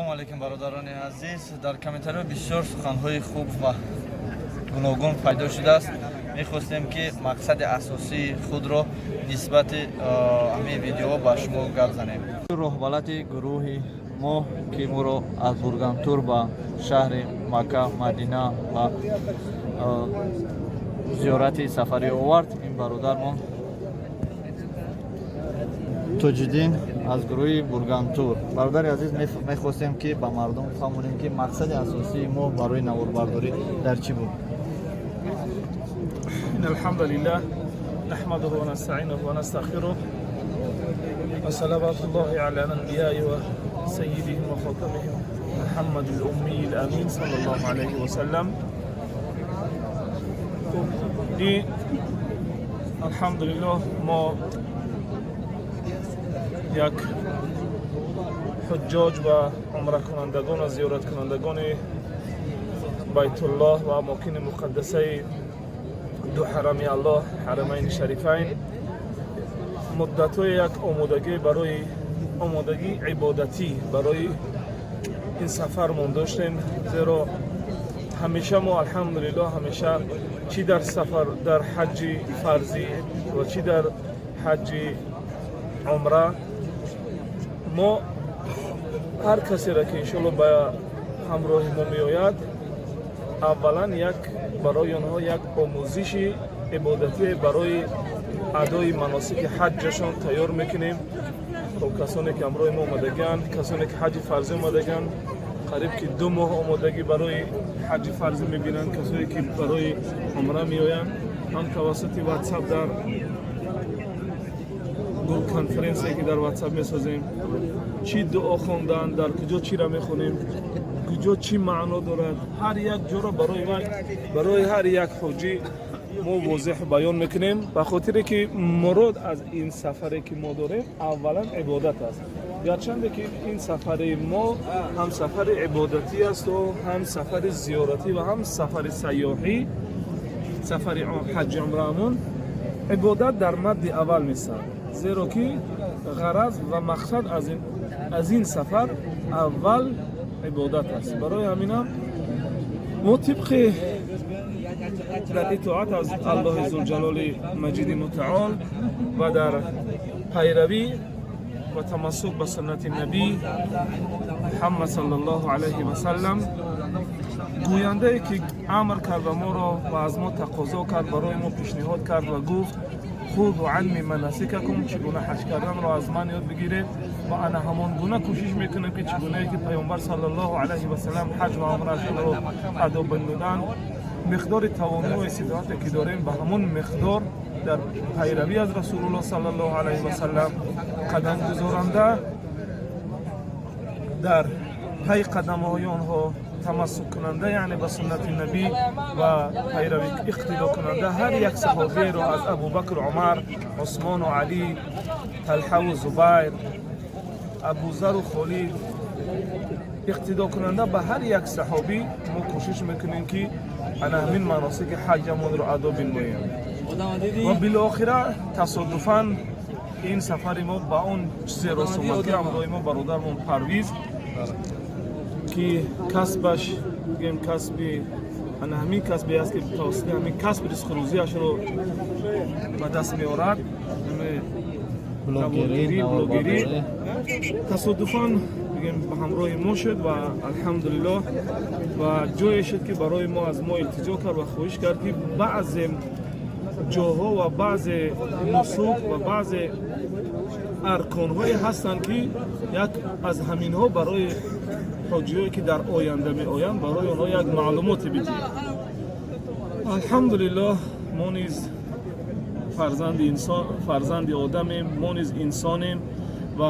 سلام علیکم برادران عزیز. در کامنت‌ها بسیار سخن‌های خوب و گوناگون پیدا شده است. می‌خواستیم که مقصد اساسی خود را نسبت همین ویدیو با شما گپ زنیم. رهبرت گروه ما که ما را از بورگانتور با شهر مکه مدینه و زیارت سفری آورد. این برادرمان توجدین از گروه بورگانتور. برادر عزیز، میخواستیم که با مردم بفهمونیم که مقصد اساسی ما برای نواربرداری در چی بود. إن الحمد لله نحمده ونستعينه ونستغفره وصلوات الله على الأنبياء وسيدهم وخاتمهم محمد الأمي الأمين صلى الله عليه وسلم. الحمد لله ما یک حجاج و عمره کنندگان و زیارت کنندگان بیت الله و اماکن مقدسه دو حرم الله حرمین شریفین مدت یک آمادگی برای آمادگی عبادتی برای این سفر من داشتیم، زیرا همیشه ما الحمدلله همیشه چی در سفر در حج فرضی و چی در حج عمره ما هر کسی را که انشالله به همراه ما میآید اولا یک برای آنها یک آموزش عبادتی برای ادای مناسک حجشان تیار میکنیم. خب کسانی که همراه ما آمدگان، کسانی که حج فرضی آمدگان قریب که 2 ماه آمادگی برای حج فرضی میبینند، کسانی که برای عمره میآیند هم توسط واتساپ در گروه کنفرانسی که در واتساپ میسازیم چی دعا خواندن، در کجا چی را میخونیم، کجا چی معنا دارد، هر یک جا را برای هر یک حجی ما واضح بیان میکنیم. به خاطر که مراد از این سفری که ما داریم اولا عبادت است، گرچند که این سفر ما هم سفر عبادتی است و هم سفر زیارتی و هم سفر سیاحی، سفر حج عمرهمون عبادت در مد اول میشه، زیرا که غرض و مقصد از این سفر اول عبادت است. برای همینا ما طبق در اطاعت از الله عزوجلال مجید متعال و در پیروی و تمسک به سنت نبی محمد صلی الله علیه و سلم گوینده ای که امر کرد و ما را و از ما تقاضا کرد، برای ما پیشنهاد کرد و گفت خذوا عنی مناسککم، چگونه حج کردن را از من یاد بگیرید و انا همان گونه کوشش میکنم که چگونه که پیامبر صلی الله علیه و سلم حج و عمره را ادا بنمودند. مقدار توانایی و استطاعتی که داریم به همون مقدار در پیروی از رسول الله صلی الله علیه و سلم قدم گذارنده، در پی قدم‌های آنها تمسک کننده، یعنی به سنت نبی و پیروی اقتدا کننده هر یک صحابی را از ابوبکر، عمر، عثمان و علی، طلحه و زبیر، ابوذر و خالد اقتدا کننده به هر یک صحابی ما کوشش میکنیم که انا همین مناسک حجمون را ادا بنماییم. و بالاخره تصادفاً این سفر ما با اون چیزی رسومات که همراه ما برادرمون پرویز که کسبش بگیم کسبی انا همین کسبی است که توسط همین کسب رزق روزیش رو به دست میآورد، بلوگری تصادفاً بگیم به همراه ما شد و الحمدلله و جایی شد که برای ما از ما التجا کرد و خواهش کرد که بعض جاها و بعض نسوک و بعض ارکان‌هایی هستند که یک از همینها برای حجیایی که در آینده می آیند برای آنها یک معلومات بدیم. الحمدلله ما نیز فرزند آدمیم، ما نیز انسانیم و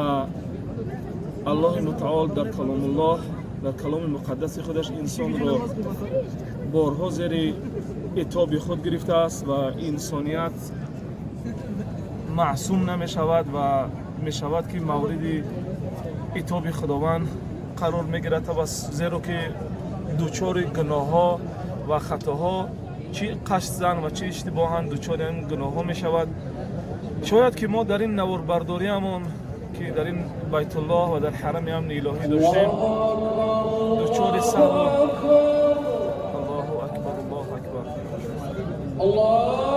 الله متعال در کلام الله در کلام مقدس خودش انسان را بارها زیر عتاب خود گرفته است و انسانیت معصوم نمی شود و می شود که مورد عتاب خداوند قرار می گیرد، زیرا که دوچار گناه ها و خطاها چی قصد زن و چی اشتباهاً دوچار این گناه ها می شود. شاید که ما در این نواربرداری همون که در این بیت الله و در حرم امن الهی داشتیم دچار سهو الله اکبر الله اکبر الله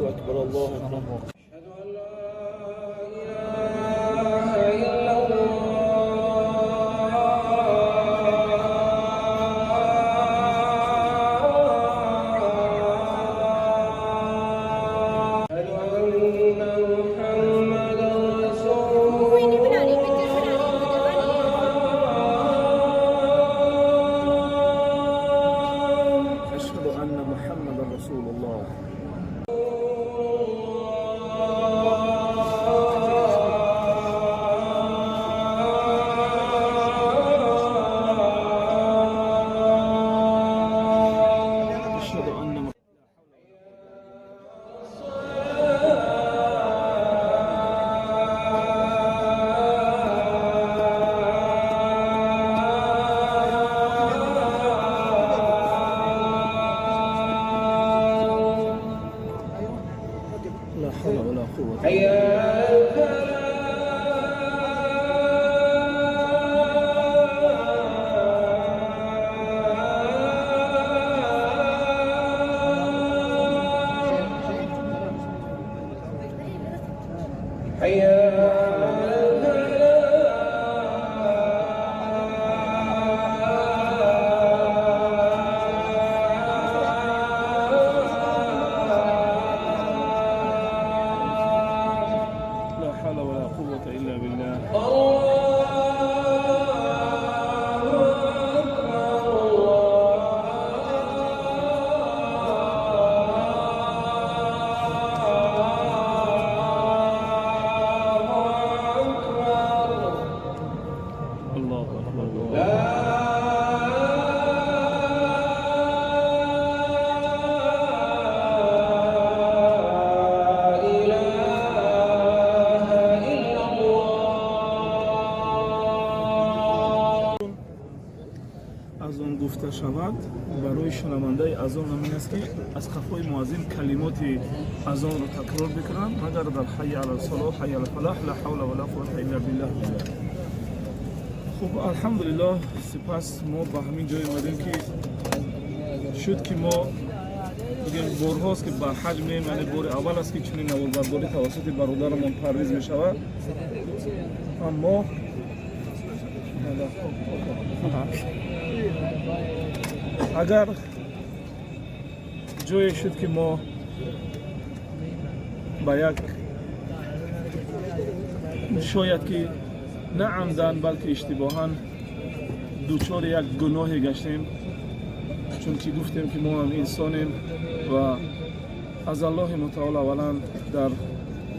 اکبر الله اکبر گفته شود برای شنونده اذان همین است که از خفای مؤذن کلمات اذان رو تکرار بکنند مگر در حی علی الصلاة حی علی الفلاح لا حول ولا قوة الا بالله. خب الحمدلله سپس ما به همین جای اومدیم که شد که ما بگیم بارهاست که به حجم من بار اول است که چنین نواربرداری توسط برادرمان پرویز می شود، اما اگر جایی شد که ما با یک شاید که نه عمدن بلکه اشتباهاً دوچار یک گناهی گشتیم، چون که گفتیم که ما هم انسانیم و از الله متعال اولا در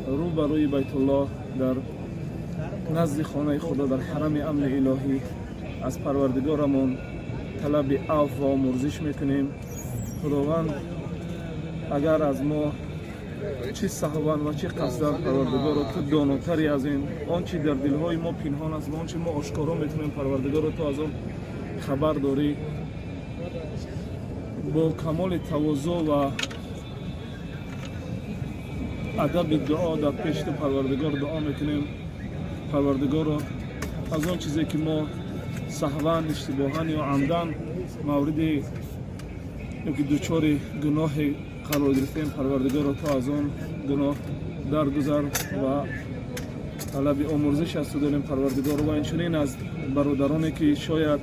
روبروی بیت الله در نزد خانه خدا در حرم امن الهی از پروردگارمون طلب عفو و آمرزش میکنیم. خداوند اگر از ما چه سهوان و چه قصدن پروردگار تو داناتری از این آنچه در دلهای ما پنهان است و آنچه ما آشکارا میتونیم پروردگار تو از آن خبر داری، با کمال تواضع و ادب دعا در پیش پروردگار دعا میکنیم. پروردگار از آن چیزی که ما سهوان اشتباهان یا عمدن مورد که دوچار گناه قرار گرفتیم، پروردگار تو از آن گناه درگذر و طلب آمرزش از تو داریم پروردگار. و اینچنین از برادرانی که شاید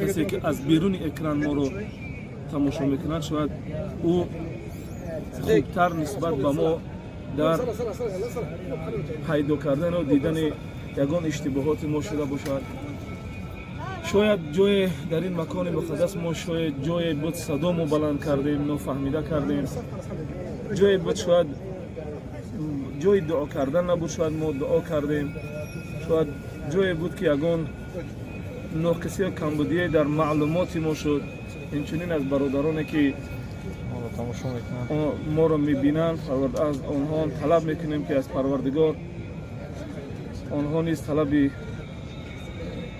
کسی که از بیرون اکران ما رو تماشا میکنند شاید او خوبتر نسبت به ما در پیدا کردن و دیدن یگان اشتباهات ما شده باشد. شاید جای در این مکان مقدس ما شاید جای بود صدا ما بلند کردیم، نفهمیده کردیم، جای بود شاید جای دعا کردن نبود، شاید ما دعا کردیم، شاید جای بود که یگان ناقصی و کمبودی در معلومات ما شد. اینچنین از برادرانی که ما را میبینند از آنها طلب میکنیم که از پروردگار آنها نیز طلب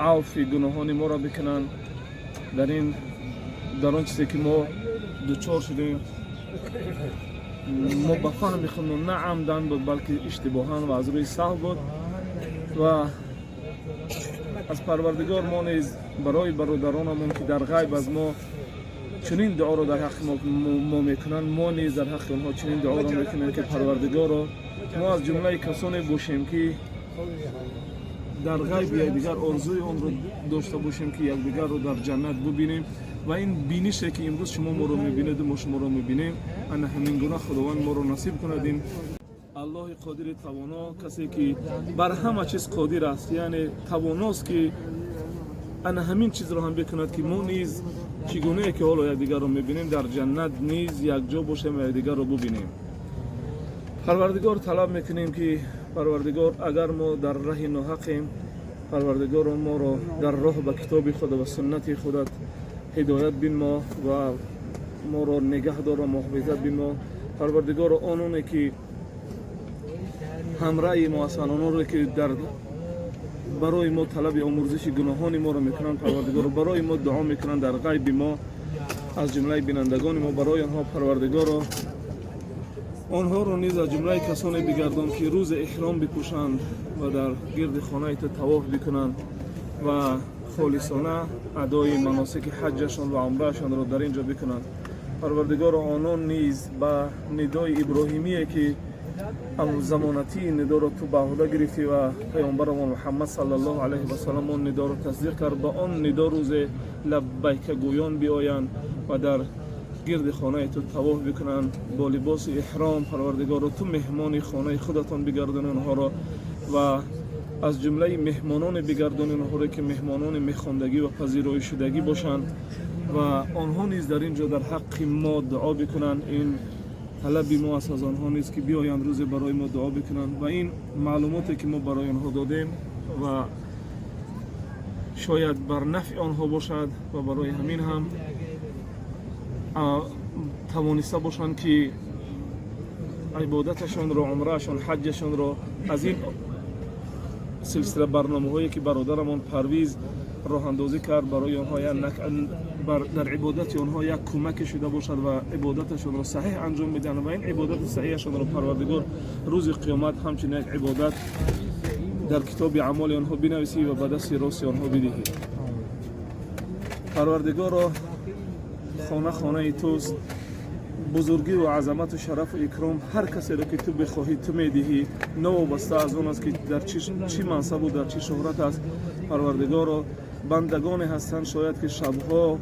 عفو گناهان ما را بکنند در آن چیزی که ما دوچار شدیم ما به فهم خودمون نه عمدن بود بلکه اشتباهاً و از روی سهو بود و از پروردگار ما نیز برای برادرانمون که در غیب از ما چنین دعا رو در حق ما میکنن، ما نیز در حق اونها چنین دعا رو میکنیم که پروردگار رو ما از جمله کسانی باشیم که در غیب یکدیگر آرزوی اون رو داشته باشیم که یکدیگر رو در جنت ببینیم و این بینیشه که امروز شما ما رو میبینید و ما شما رو میبینیم انا همین گونه خداوند ما رو نصیب کندیم. الله قادر توانا کسی که بر همه چیز قادر است، یعنی تواناست که انا همین چیز رو هم بکند که ما نیز چگونه که حالا یکدیگر رو میبینیم در جنت نیز یک جا باشیم و یکدیگر رو ببینیم. پروردگار طلب میکنیم که پروردگار اگر ما در راه ناحقیم، پروردگار ما رو در راه به کتاب خود و سنت خودت هدایت بین ما و ما رو نگه دار و محافظت بین ما. پروردگار آنونه که همراه ما هستند، آنونه که در برای ما طلب آمرزش گناهان ما رو میکنن، پروردگار برای ما دعا میکنن در غیب ما از جمله بینندگان ما، برای آنها پروردگار آنها رو نیز از جمله کسانی بگردان که روز احرام بپوشند و در گرد خانه طواف بکنند و خالصانه ادای مناسک حجشان و عمرهشان را در اینجا بکنند. پروردگار آنان نیز به ندای ابراهیمی که زمانتی ندا را تو بعهده گرفتی و پیامبر محمد صلی الله علیه و سلم آن ندا را تصدیق کرد، با آن ندا روز لبیک گویان بیایند و در گرد خانه تو طواف بکنند با لباس احرام. پروردگار تو مهمان خانه خودتان بگردان آنها را و از جمله مهمانان بگردان آنها را که مهمانان میخواندگی و پذیرایی شدگی باشند و آنها نیز در اینجا در حق ما دعا بکنند. این طلب ما است از آنها نیست که بیایند روز برای ما دعا بکنند و این معلوماتی که ما برای آنها دادیم و شاید بر نفع آنها باشد و برای همین هم توانسته باشند که عبادتشان را، عمرهشان، حجشان را از این سلسله برنامه هایی که برادرمان پرویز راه اندازی کرد برای آنها در عبادت آنها یک کمک شده باشد و عبادتشان را صحیح انجام بدن و این عبادت صحیحشان را پروردگار روز قیامت همچنین یک عبادت در کتاب اعمال آنها بنویسی و به دست راست آنها بدهی. پروردگار را خانه توست، بزرگی و عظمت و شرف و اکرام هر کسی را که تو بخواهی تو میدهی، نوابسته از آن است که در چی منصب و در چی شهرت است. پروردگار بندگان هستند شاید که شبها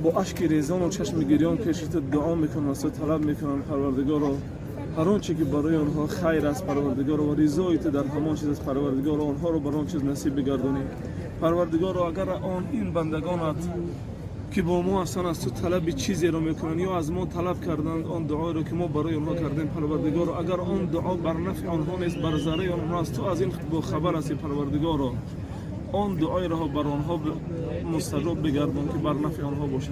با اشک ریزان و چشم گریان پیش تو دعا میکنند و تو طلب میکنند. پروردگار هر آنچه که برای آنها خیر است پروردگار و رضای تو در همان چیز است پروردگار آنها رو بر آن چیز نصیب بگردانی. پروردگار اگر این بندگانت که با ما هستند از تو طلب چیزی رو میکنن یا از ما طلب کردند آن دعا رو که ما برای آنها کردیم پروردگار اگر آن دعا بر نفع آنها نیست بر ضرر آنها است تو از این با خبر هستی پروردگار آن دعای را بر آنها مستجاب بگردان که بر نفع آنها باشد.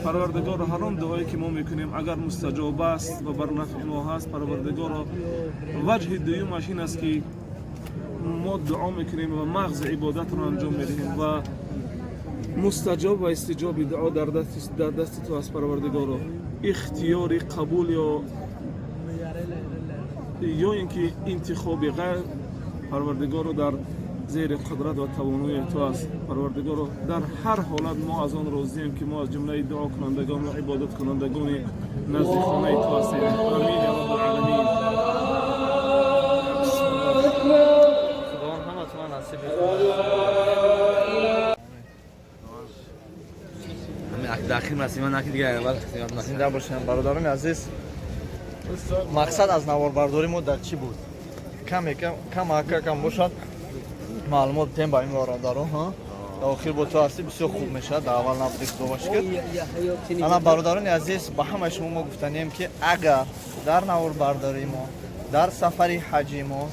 پروردگار هر آن دعایی که ما میکنیم اگر مستجاب است و بر نفع ما هست پروردگار وجه دویمش این است که ما دعا میکنیم و مغز عبادت را انجام میدهیم و مستجاب و استجاب دعا در دست تو است پروردگار. اختیار قبول یا اینکه انتخاب غیر پروردگار در زیر قدرت و توانایی تو است پروردگار. در هر حالت ما از آن راضییم که ما از جمله دعا کنندگان و عبادت کنندگان نزد خانه تو هستیم. آمین یا رب العالمین. خداوند همتون نصیب داخل مسیمان نکی دیگه اول زنده باشیم. برادران عزیز مقصد از نواربرداری ما در چی بود؟ کم باشد معلومات تیم با این برادران ها آخر با تو هستی بسیار خوب میشه. در اول نبودی که دوباش کرد. اما برادران عزیز با همه شما ما گفتنیم که اگر در نواربرداری ما در سفر حجی ما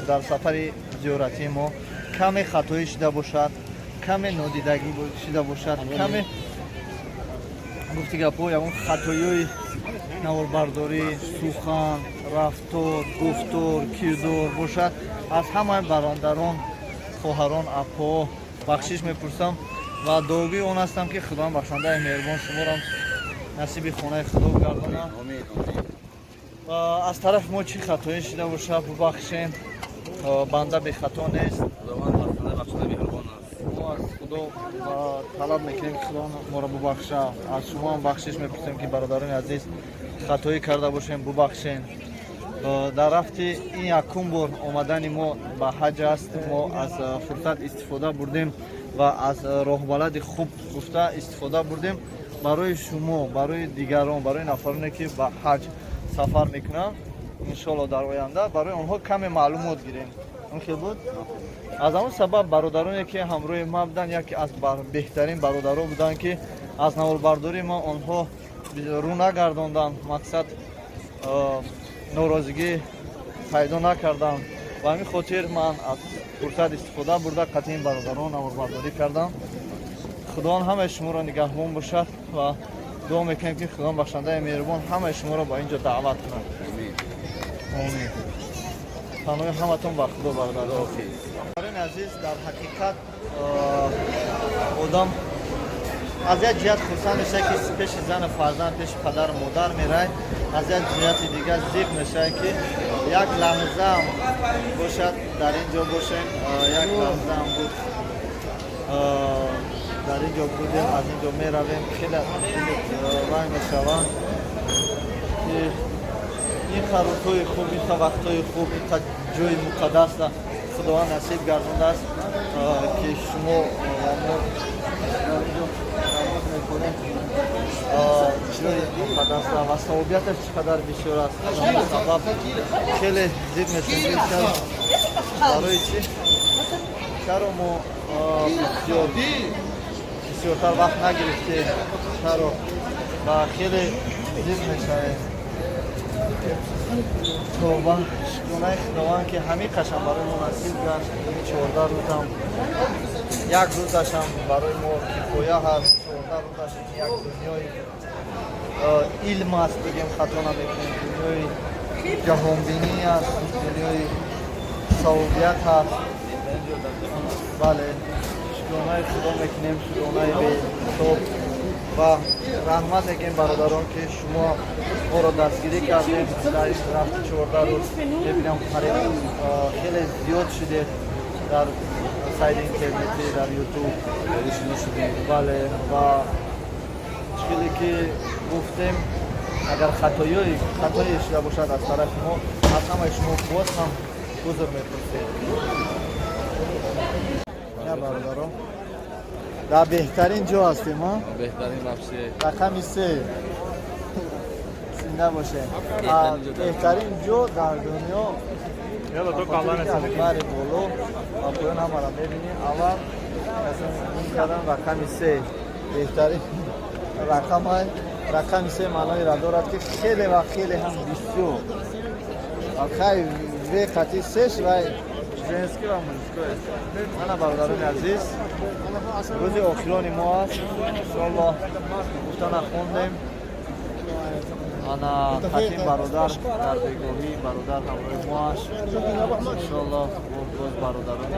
در سفر زیارتی ما کمی خطایی شده باشد، کمی نادیدگی شده باشد، کمی گفتی گپو یا اون خطایی نواربرداری سخن رفتار گفتار کردار باشد از همه برادران خواهران اپا бахшиш мепурсам ва дуогӯи он ҳастам ки худоам бахшандаи меҳрубон шуморам насиби хонаи худо гардона. ва аз тарафи мо чӣ хатоӣ шуда бошад бубахшем, банда бехато нест. мо аз худо талаб мекунем ки худо моро бубахша. аз шумоам бахшиш мепурсем ки бародарони азиз хатоӣ карда бошем, бубахшем. дар рафти ин якум бор омадани мо ба ҳаҷ аст. мо аз фурсат истифода бурдем ва аз роҳбалади хуб гуфта истифода бурдем барои шумо, барои дигарон, барои нафароне ки ба ҳаҷ сафар мекунанд. иншоалло дар оянда барои онҳо каме маълумот гирем. он хел буд. аз ҳамон сабаб бародароне ки ҳамроҳи ман буданд, яке аз беҳтарин бародаро буданд ки аз наволбардории ман онҳо рӯ нагардонданд, мақсад норозигӣ пайдо накардам. ва ҳамин хотир ман аз фурсат истифода бурда қатъин бародарон наволбардорӣ кардам. худоон ҳамаи шуморо нигаҳбон бошад ва дуо мекунем ки худоон бахшандаи меҳрубон ҳамаи шуморо ба ин ҷо даъват кунад. омин. паноҳи ҳаматон ба худо бародарон. бародарони азиз, дар ҳақиқат одам аз як ҷиҳат хурсанд мешавад ки пеши зану фарзанд, пеши падару модар меравад. аз як ҷиҳати дигар зиқ мешавад ки як лаҳзаам бошад дар ин ҷо бошем. як лаҳзаам буд дар ин ҷо будем, аз ин ҷо меравем. хеле вай мешавам ки ин харусҳои хуб, ин вақтҳои хуб, ин ҷои муқаддаста худованд насиб гардондааст ки шумо ва мо дар ин ҷо намоз мекунем. ҷои муқаддаста ва савобияташ чӣ қадар бисёр аст. сабаб хеле зид мешавем барои чӣ? чаро мо бисёртар вақт нагирифтем, чаро ва хеле зид мешавем. توبه شکونه خداوند که همه قشنگ برای ما نصیب کرد. 14 روزم یک روزشم برای ما کفایه هست. 14 روزشم یک دنیای علم است بگیم خطا نمیکنیم. دنیای جهانبینی است، دنیای صحبیت هست. بله شکونه خدا میکنیم، شکونه به توب و رحمت میگیم برادران که شما ما را دستگیری کردیم در این رفت 14 روز. ببینم خیلی زیاد شده در سایت اینترنتی، در یوتیوب بله و چیزی که گفتیم اگر خطایی شده باشد از طرف ما از همه شما باز هم عذر می‌خواهیم. نه برادران در بهترین جا هستیم ها؟ بهترین لفظیه رقم 3 زنده باشه. بهترین جا در دنیا یالا تو کاملا نسازی بله بولو و پایان هم را میبینیم. اول مثلا این کردن رقم 3 بهترین رقم های. رقم 3 معنای را دارد که خیلی و خیلی هم بسیار خیلی وی قطعی 3 و جنسکی و منسکوی. من برادران عزیز روز آخران ما است. انشاءالله گفتن خوندیم انا خطیم برادر در بگاهی برادر همراه ما است. انشاءالله باز برادران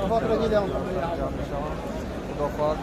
خدا خواهد